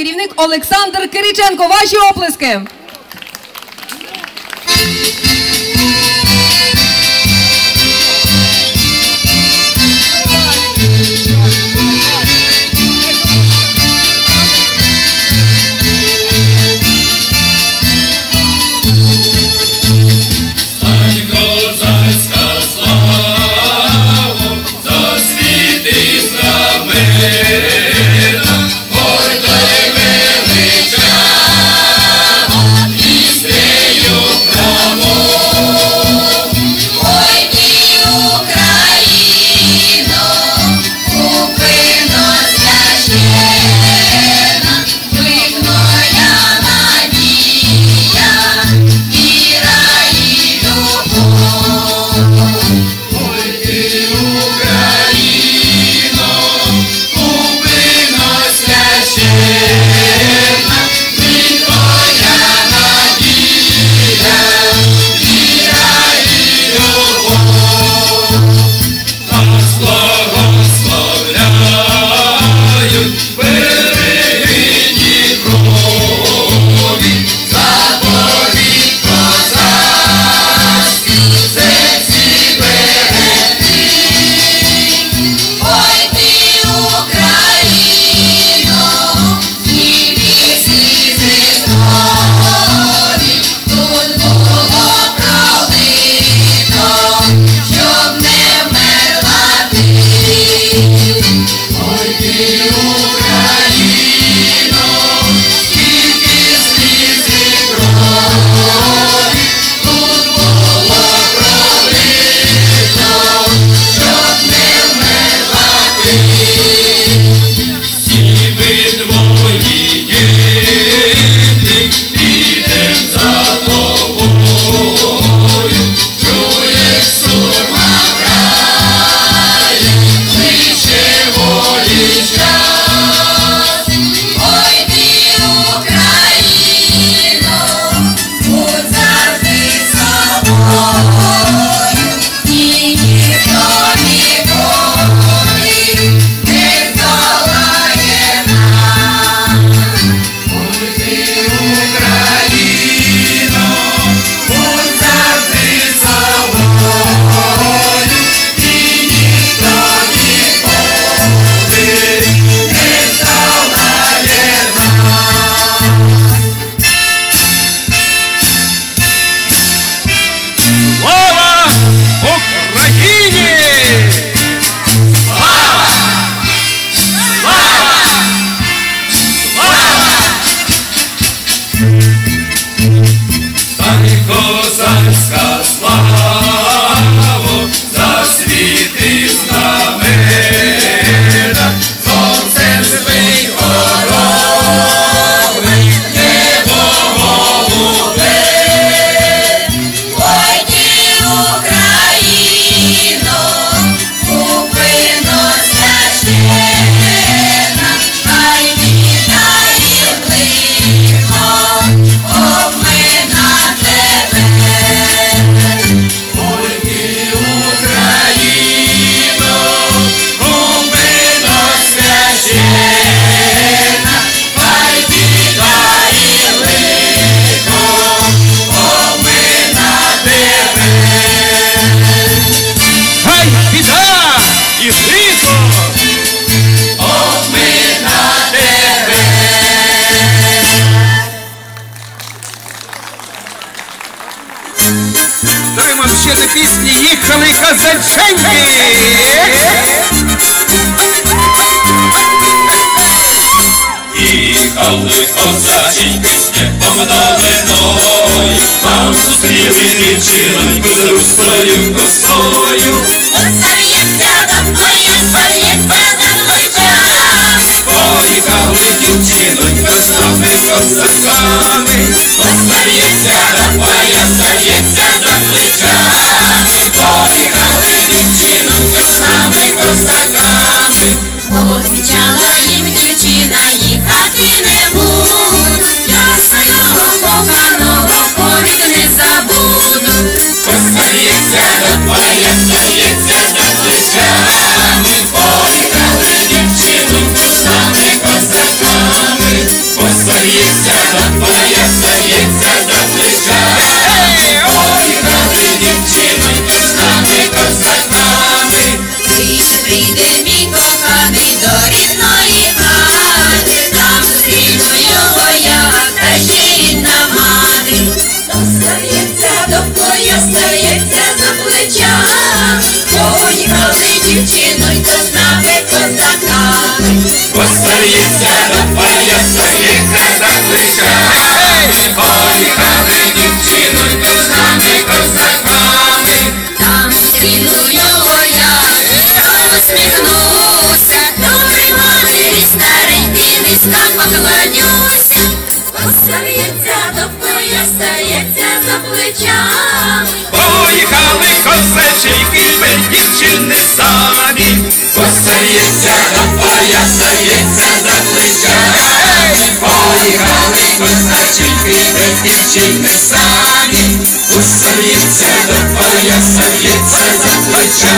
керівник Олександр Кириченко. Ваші оплески. Ще до пісні їхали козаченьки. Їхали козаченьки степом долиною, там зустріли дівчиноньку з русою косою. Посов'ється до твоя, сов'ється до твоя. Поїхали дівчинонька з нами козаками. Посов'ється до твоя, сов'ється до плеча. Поїхали дівчинонька з нами козаками. Обіцяла їм дівчина їхати не буду. Я свого коханого повік не забуду. Посов'ється до твоя, Посається до пояса, ється до плеча. Поїхали дівчинонько з нами козаками. Прийде мій коханий до рідної хати, там зустріну його я, та ще рідна мати. Достається до пояса, ється за плеча. Поїхали дівчинонько з нами козаками. Посається до пояса, ється за плеча. Поїхали дівчинонько з нами козаками. Там зустріну його я, усміхнуся, добрий матері старенький, низько поклонюся. Посається до пояса, ється за плечами. Поїхали козаченьки, без дівчини самі. Посається до пояса, ється за плеча. Поїхали козаченьки, без дівчини самі. Посається до пояса, ється за плеча.